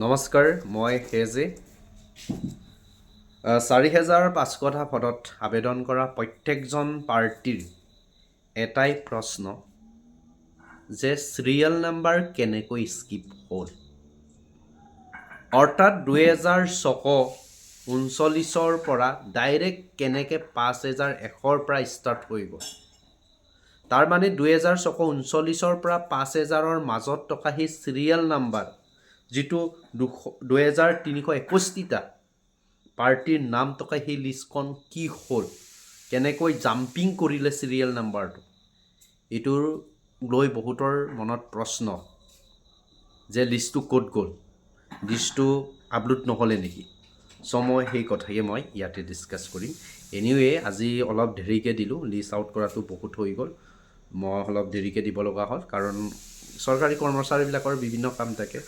নমস্কাৰ, মই হেজে ৪৫০০টা পদত আবেদন কৰা প্ৰত্যেকজন পাৰ্টিৰ এটাই প্ৰশ্ন যে চিৰিয়েল নাম্বাৰ কেনেকৈ স্কিপ হ'ল। অৰ্থাৎ ২০৩৯ৰ পৰা ডাইৰেক্ট কেনেকৈ ৫,১০০ৰ পৰা ষ্টাৰ্ট হৈ গ'ল। তাৰ মানে ২০৩৯ৰ পৰা ৫,০০০ৰ মাজত থকা সেই চিৰিয়েল নাম্বাৰ যিটো ২,৩২১টা পাৰ্টিৰ নাম থকা সেই লিষ্টখন কি হ'ল, কেনেকৈ জাম্পিং কৰিলে চিৰিয়েল নাম্বাৰটো, এইটোৰ লৈ বহুতৰ মনত প্ৰশ্ন যে লিষ্টটো ক'ত গ'ল, লিষ্টটো আপলোড নহ'লে নেকি। চ' মই সেই কথাকে মই ইয়াতে ডিছকাছ কৰিম। এনিৱে আজি অলপ দেৰিকৈ দিলোঁ, লিষ্ট আউট কৰাটো বহুত হৈ গ'ল, মই অলপ দেৰিকৈ দিব লগা হ'ল কাৰণ চৰকাৰী কৰ্মচাৰীবিলাকৰ বিভিন্ন কাম থাকে,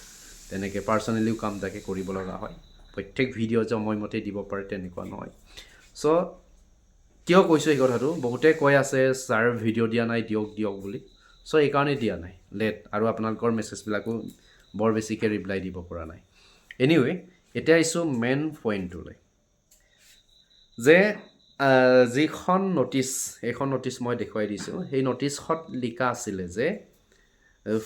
তেনেকৈ পাৰ্চনেলিও কাম থাকে, কৰিব লগা হয়। প্ৰত্যেক ভিডিঅ' যে সময়মতে দিব পাৰে তেনেকুৱা নহয়। চ' কিয় কৈছোঁ এই কথাটো, বহুতে কৈ আছে ছাৰ ভিডিঅ' দিয়া নাই, দিয়ক বুলি। চ' এইকাৰণে দিয়া নাই, লেট, আৰু আপোনালোকৰ মেছেজবিলাকো বৰ বেছিকৈ ৰিপ্লাই দিব পৰা নাই। এনিৱে এতিয়া আহিছোঁ মেইন পইণ্টটোলৈ, যে যিখন নটিছ, এইখন নটিছ মই দেখুৱাই দিছোঁ, সেই নটিছত লিখা আছিলে যে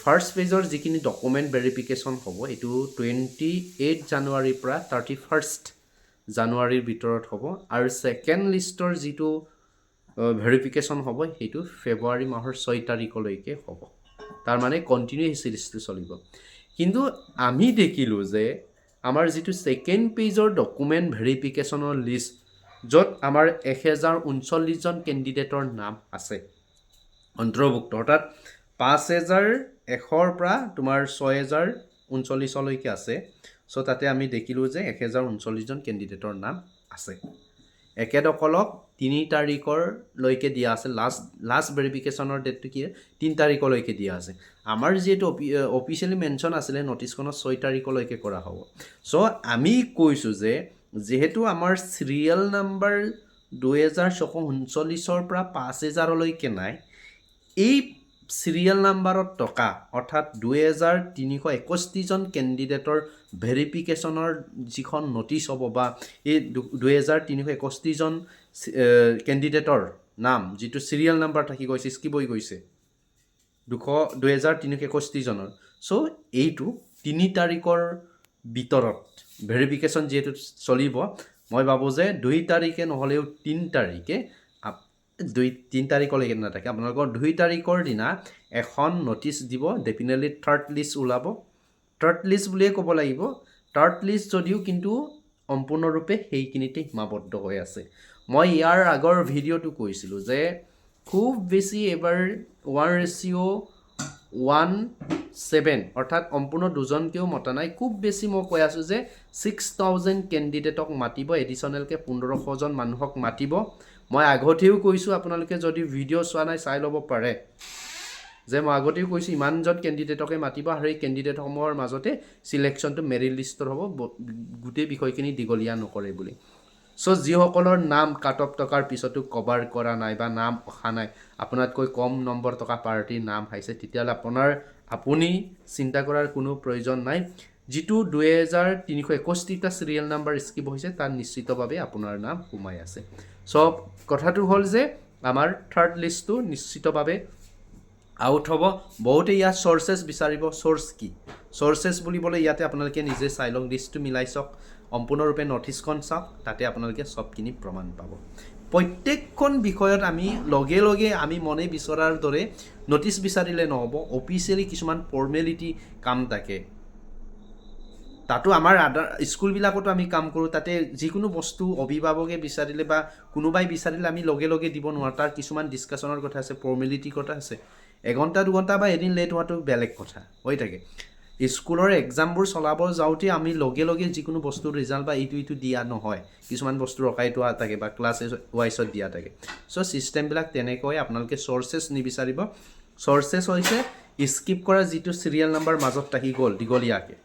ফাৰ্ষ্ট পেজৰ যিখিনি ডকুমেণ্ট ভেৰিফিকেশ্যন হ'ব, এইটো 28 জানুৱাৰীৰ পৰা 31 জানুৱাৰীৰ ভিতৰত হ'ব, আৰু ছেকেণ্ড লিষ্টৰ যিটো ভেৰিফিকেশ্যন হ'ব সেইটো ফেব্ৰুৱাৰী মাহৰ 6 তাৰিখলৈকে হ'ব। তাৰমানে কণ্টিনিউ সেই চিৰিজটো চলিব। কিন্তু আমি দেখিলোঁ যে আমাৰ যিটো ছেকেণ্ড পেজৰ ডকুমেণ্ট ভেৰিফিকেশ্যনৰ লিষ্ট, য'ত আমাৰ 1039জন কেণ্ডিডেটৰ নাম আছে অন্তৰ্ভুক্ত, অৰ্থাৎ ৫,১০০ৰ পৰা তোমাৰ ৬,০৩৯লৈকে আছে। চ' তাতে আমি দেখিলোঁ যে 1039জন কেণ্ডিডেটৰ নাম আছে। এখেতসকলক ৩ তাৰিখলৈকে দিয়া আছে, লাষ্ট ভেৰিফিকেশ্যনৰ ডেটটো কি ৩ তাৰিখলৈকে দিয়া আছে। আমাৰ যিহেতু অফিচিয়েলি মেনশ্যন আছিলে নটিছখনত 6 তাৰিখলৈকে কৰা হ'ব। চ' আমি কৈছোঁ যে যিহেতু আমাৰ চিৰিয়েল নাম্বাৰ ২০৩৯ৰ পৰা ৫,০০০লৈকে নাই, এই চিৰিয়েল নাম্বাৰত থকা অৰ্থাৎ ২,৩৬১জন কেণ্ডিডেটৰ ভেৰিফিকেশ্যনৰ যিখন নটিছ হ'ব, বা এই ২,৩৬১জন কেণ্ডিডেটৰ নাম যিটো চিৰিয়েল নাম্বাৰ থাকি গৈছে, স্কিপ হৈ গৈছে ২,৩৬১জনৰ। চ' এইটো ৩ তাৰিখৰ ভিতৰত ভেৰিফিকেশ্যন যিহেতু চলিব, মই ভাবোঁ যে ২ তাৰিখে নহ'লেও ৩ তাৰিখে, ৩ তাৰিখলৈকে নাথাকে, আপোনালোকৰ 2 তাৰিখৰ দিনা এখন নটিছ দিব, ডেফিনেটলি থাৰ্ড লিষ্ট ওলাব। থাৰ্ড লিষ্ট বুলিয়ে ক'ব লাগিব, থাৰ্ড লিষ্ট যদিও কিন্তু সম্পূৰ্ণৰূপে সেইখিনিতে সীমাবদ্ধ হৈ আছে। মই ইয়াৰ আগৰ ভিডিঅ'টো কৈছিলোঁ যে খুব বেছি এবাৰ 1:17, অৰ্থাৎ সম্পূৰ্ণ দুজনকেও মতা নাই, খুব বেছি মই কৈ আছোঁ যে 6,000 কেণ্ডিডেটক মাতিব, এডিশ্যনেলকৈ 1,500জন মানুহক মাতিব। মই আগতেও কৈছোঁ, আপোনালোকে যদি ভিডিঅ' চোৱা নাই চাই ল'ব পাৰে, যে মই আগতেও কৈছোঁ ইমানজন কেণ্ডিডেটকে মাতিব, আৰু এই কেণ্ডিডেটসমূহৰ মাজতে চিলেকশ্যনটো মেৰিট লিষ্টত হ'ব, গোটেই বিষয়খিনি দীঘলীয়া নকৰে বুলি। চ' যিসকলৰ নাম কাট অফ টকাৰ পিছতো কভাৰ কৰা নাই বা নাম অহা নাই, আপোনাতকৈ কম নম্বৰ টকা পাৰ্টিৰ নাম আহিছে, তেতিয়াহ'লে আপুনি চিন্তা কৰাৰ কোনো প্ৰয়োজন নাই। যিটো ২,৩৬১টা চিৰিয়েল নাম্বাৰ স্কিপ হৈছে, তাত নিশ্চিতভাৱে আপোনাৰ নাম সোমাই আছে। চ' কথাটো হ'ল যে আমাৰ থাৰ্ড লিষ্টটো নিশ্চিতভাৱে আউট হ'ব। বহুতে ইয়াত চ'ৰ্চেছ বিচাৰিব, চ'ৰ্চ কি, চ'ৰ্চেছ বুলিবলৈ ইয়াতে আপোনালোকে নিজে চাই লওক, লিষ্টটো মিলাই চাওক, সম্পূৰ্ণৰূপে নটিছখন চাওক, তাতে আপোনালোকে চবখিনি প্ৰমাণ পাব। প্ৰত্যেকখন বিষয়ত আমি লগে লগে আমি মনে বিচৰাৰ দৰে নটিছ বিচাৰিলে নহ'ব, অফিচিয়েলি কিছুমান ফৰ্মেলিটি কাম থাকে। তাতো আমাৰ স্কুলবিলাকতো আমি কাম কৰোঁ, তাতে যিকোনো বস্তু অভিভাৱকে বিচাৰিলে বা কোনোবাই বিচাৰিলে আমি লগে লগে দিব নোৱাৰোঁ, তাৰ কিছুমান ডিছকাশ্যনৰ কথা আছে, ফৰ্মেলিটিৰ কথা আছে। এঘণ্টা দুঘণ্টা বা এদিন লেট হোৱাটো বেলেগ কথা হৈ থাকে। স্কুলৰ এক্সামবোৰ চলাব যাওঁতে আমি লগে লগে যিকোনো বস্তুৰ ৰিজাল্ট বা এইটো দিয়া নহয়, কিছুমান বস্তু ৰখাই থোৱা থাকে বা ক্লাছ ৱাইজত দিয়া থাকে। চ' ছিষ্টেমবিলাক তেনেকৈ আপোনালোকে চ'ৰ্চেছ নিবিচাৰিব। চ'ৰ্চেছ হৈছে স্কিপ কৰা যিটো চিৰিয়েল নাম্বাৰ মাজত থাকি গ'ল দীঘলীয়াকৈ,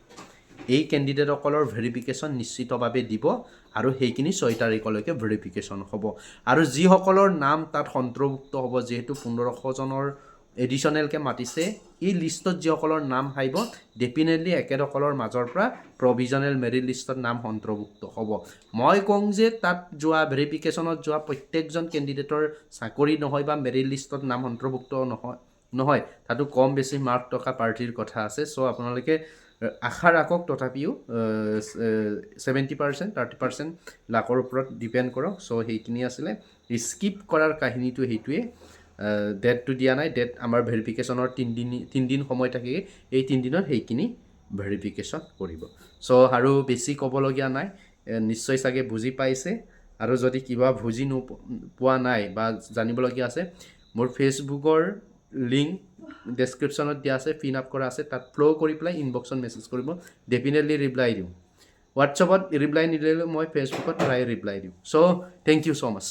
এই কেণ্ডিডেটসকলৰ ভেৰিফিকেশ্যন নিশ্চিতভাৱে দিব, আৰু সেইখিনি 6 তাৰিখলৈকে ভেৰিফিকেশ্যন হ'ব। আৰু যিসকলৰ নাম তাত অন্তৰ্ভুক্ত হ'ব, যিহেতু 1,500জনৰ এডিশ্যনেলকৈ মাতিছে এই লিষ্টত যিসকলৰ নাম আহিব ডেফিনেটলি একেসকলৰ মাজৰ পৰা প্ৰভিজনেল মেৰিট লিষ্টত নাম অন্তৰ্ভুক্ত হ'ব মই কওঁ যে তাত যোৱা ভেৰিফিকেশ্যনত যোৱা প্ৰত্যেকজন কেণ্ডিডেটৰ চাকৰি নহয় বা মেৰিট লিষ্টত নাম অন্তৰ্ভুক্ত নহয় তাতো কম বেছি মাৰ্ক থকা প্ৰাৰ্থীৰ কথা আছে চ' আপোনালোকে আশা ৰাখক তথাপিও 70% 30% লাখৰ ওপৰত ডিপেণ্ড কৰক চ' সেইখিনি আছিলে স্কিপ কৰাৰ কাহিনীটো সেইটোৱে ডেটটো দিয়া নাই ডেট আমাৰ ভেৰিফিকেশ্যনৰ তিনিদিন সময় থাকে এই 3 দিনত সেইখিনি ভেৰিফিকেশ্যন কৰিব চ' আৰু বেছি ক'বলগীয়া নাই নিশ্চয় চাগে বুজি পাইছে আৰু যদি কিবা বুজি নোপোৱা নাই বা জানিবলগীয়া আছে মোৰ ফেচবুকৰ লিংক ডেছক্ৰিপশ্যনত দিয়া আছে পিন আপ কৰা আছে তাত ফ্ল' কৰি পেলাই ইনবক্সত মেছেজ কৰিব ডেফিনেটলি ৰিপ্লাই দিওঁ হোৱাটছআপত ৰিপ্লাই নিদিলেও মই ফেচবুকত প্ৰায় ৰিপ্লাই দিওঁ চ' থেংক ইউ ছ' মাছ